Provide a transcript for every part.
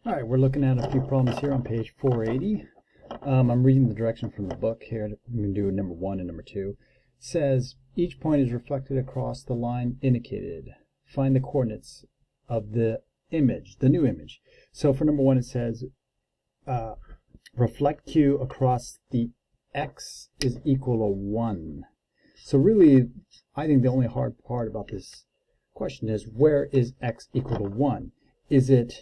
All right, we're looking at a few problems here on page 480. I'm reading the direction from the book here. I'm going to do number 1 and number 2. It says, each point is reflected across the line indicated. Find the coordinates of the image, the new image. So for number 1, it says, reflect Q across the X is equal to 1. So really, I think the only hard part about this question is, where is X equal to 1? Is it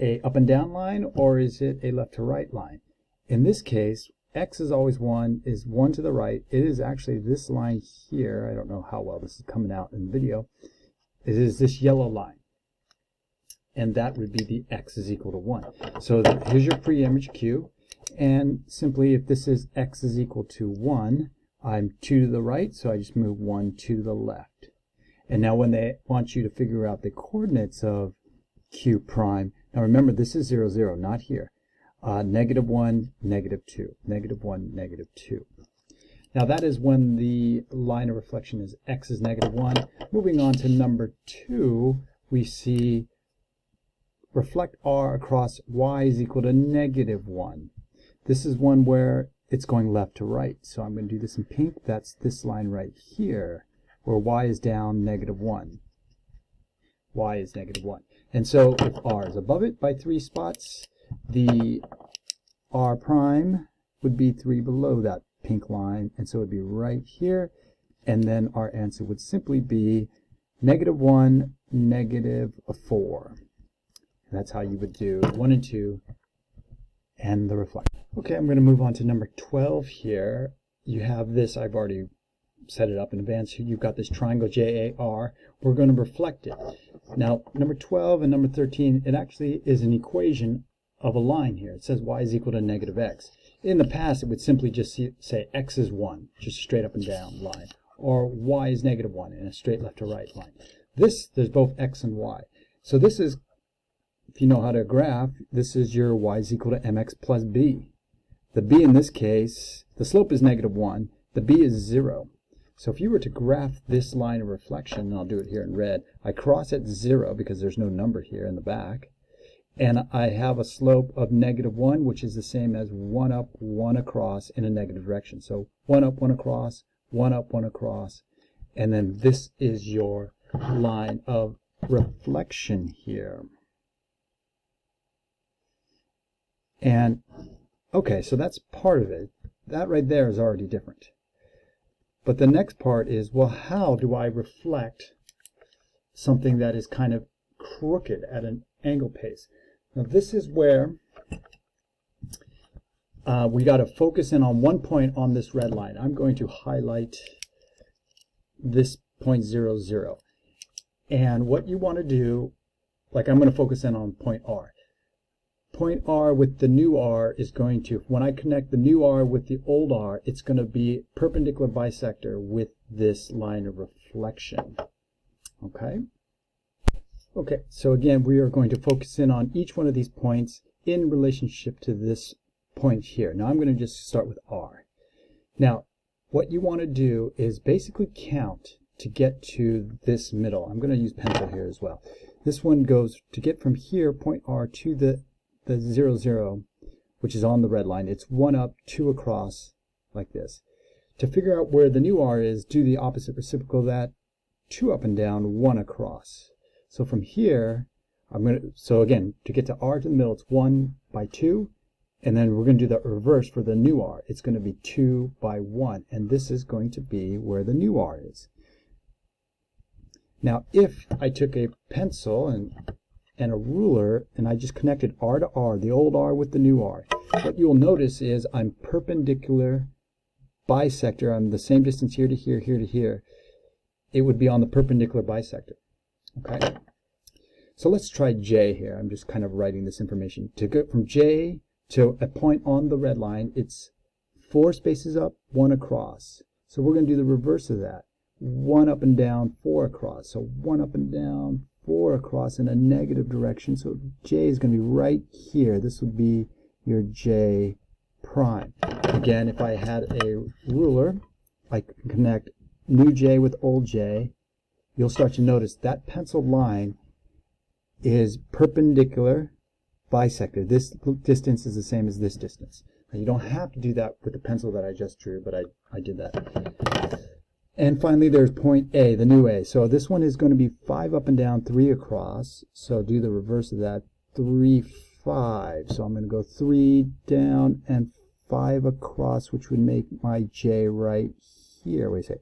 a up and down line, or is it a left to right line? In this case, X is always 1, is 1 to the right. It is actually this line here. I don't know how well this is coming out in the video. It is this yellow line. And that would be the X is equal to 1. So here's your pre-image Q. And simply, if this is X is equal to 1, I'm 2 to the right, so I just move 1 to the left. And now when they want you to figure out the coordinates of Q prime, now remember, this is 0, 0, not here. Negative 1, negative 2. Negative 1, negative 2. Now that is when the line of reflection is X is negative 1. Moving on to number 2, we see reflect R across Y is equal to negative 1. This is one where it's going left to right. So I'm going to do this in pink. That's this line right here, where Y is down negative 1. Y is negative 1. And so if R is above it by 3 spots, the R prime would be 3 below that pink line, and so it would be right here, and then our answer would simply be negative 1, negative 4. And that's how you would do 1 and 2 and the reflect. Okay, I'm going to move on to number 12 here. You have this, I've already set it up in advance. You've got this triangle JAR. We're going to reflect it. Now, number 12 and number 13, it actually is an equation of a line here. It says y is equal to negative x. In the past, it would simply just say x is 1, just a straight up and down line, or y is negative 1 in a straight left to right line. There's both x and y. So this is, if you know how to graph, this is your y is equal to mx plus b. The b in this case, the slope is negative 1, the b is 0. So if you were to graph this line of reflection, and I'll do it here in red, I cross at 0 because there's no number here in the back, and I have a slope of negative 1, which is the same as 1 up, 1 across in a negative direction. So 1 up, 1 across, 1 up, 1 across, and then this is your line of reflection here. And okay, so that's part of it. That right there is already different. But the next part is, well, how do I reflect something that is kind of crooked at an angle pace? Now this is where we got to focus in on one point on this red line. I'm going to highlight this point 0, 0. And what you want to do, like I'm going to focus in on point R. Point R with the new R is going to, when I connect the new R with the old R, it's going to be perpendicular bisector with this line of reflection. Okay? Okay, so again, we are going to focus in on each one of these points in relationship to this point here. Now I'm going to just start with R. Now, what you want to do is basically count to get to this middle. I'm going to use pencil here as well. This one goes to get from here, point R, to the 0, 0, which is on the red line. It's 1 up, 2 across, like this. To figure out where the new R is, do the opposite reciprocal of that, 2 up and down, 1 across. So from here, so again, to get to R to the middle, it's 1 by 2, and then we're going to do the reverse for the new R. It's going to be 2 by 1, and this is going to be where the new R is. Now, if I took a pencil and a ruler, and I just connected R to R, the old R with the new R, what you'll notice is I'm perpendicular bisector. I'm the same distance here to here, here to here. It would be on the perpendicular bisector. Okay? So let's try J here. I'm just kind of writing this information. To go from J to a point on the red line, it's 4 spaces up, 1 across. So we're going to do the reverse of that. 1 up and down, 4 across. So 1 up and down, 4 across in a negative direction. So J is going to be right here. This would be your J prime. Again, if I had a ruler, I can connect new J with old J. You'll start to notice that penciled line is perpendicular bisector. This distance is the same as this distance. Now, you don't have to do that with the pencil that I just drew, but I did that. And finally, there's point A, the new A. So this one is going to be 5 up and down, 3 across. So do the reverse of that, 3, 5. So I'm going to go 3 down and 5 across, which would make my J right here. Wait a second.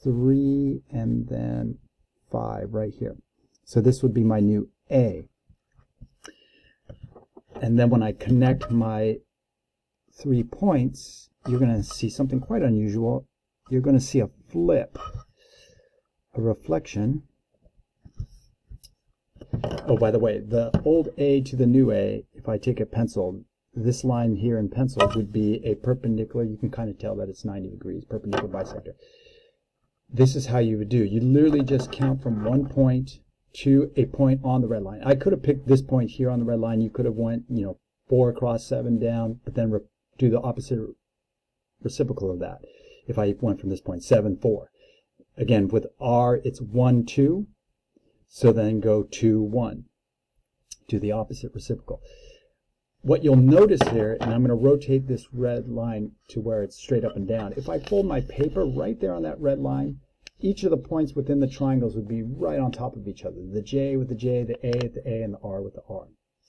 3 and then 5 right here. So this would be my new A. And then when I connect my 3 points, you're going to see something quite unusual. You're going to see a flip, a reflection. Oh, by the way, the old A to the new A, if I take a pencil, this line here in pencil would be a perpendicular. You can kind of tell that it's 90 degrees, perpendicular bisector. This is how you would do. You literally just count from one point to a point on the red line. I could have picked this point here on the red line. You could have went, 4 across, 7 down, but then do the opposite reciprocal of that. If I went from this point, 7, 4. Again, with R, it's 1, 2. So then go 2, 1. Do the opposite reciprocal. What you'll notice here, and I'm going to rotate this red line to where it's straight up and down. If I fold my paper right there on that red line, each of the points within the triangles would be right on top of each other. The J with the J, the A with the A, and the R with the R.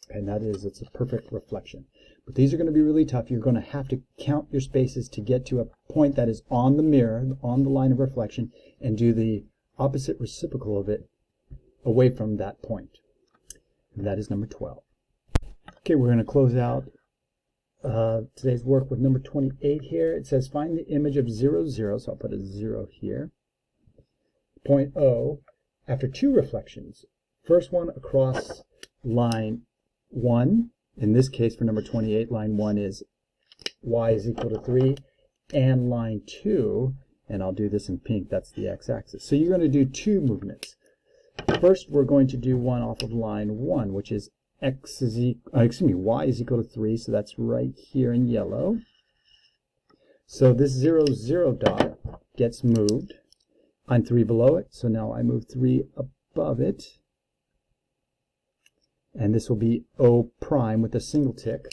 And it's a perfect reflection. But these are going to be really tough. You're going to have to count your spaces to get to a point that is on the mirror, on the line of reflection, and do the opposite reciprocal of it away from that point. And that is number 12. Okay, we're going to close out today's work with number 28 here. It says find the image of 0, 0, so I'll put a 0 here. Point O, after 2 reflections. First one across line 1. In this case, for number 28, line 1 is y is equal to 3. And line 2, and I'll do this in pink, that's the x-axis. So you're going to do 2 movements. First, we're going to do one off of line 1, which is y is equal to 3, so that's right here in yellow. So this 0, 0 dot gets moved. I'm 3 below it, so now I move 3 above it. And this will be O prime with a single tick.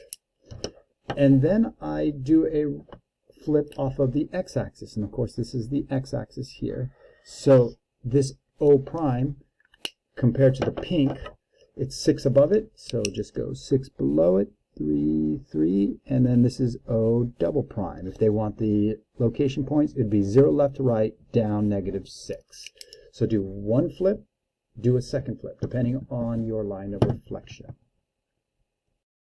And then I do a flip off of the x-axis, and of course this is the x-axis here. So this O prime, compared to the pink, it's 6 above it, so just go 6 below it, 3, 3, and then this is O double prime. If they want the location points, it'd be 0 left to right, down, -6. So do one flip, do a second flip, depending on your line of reflection.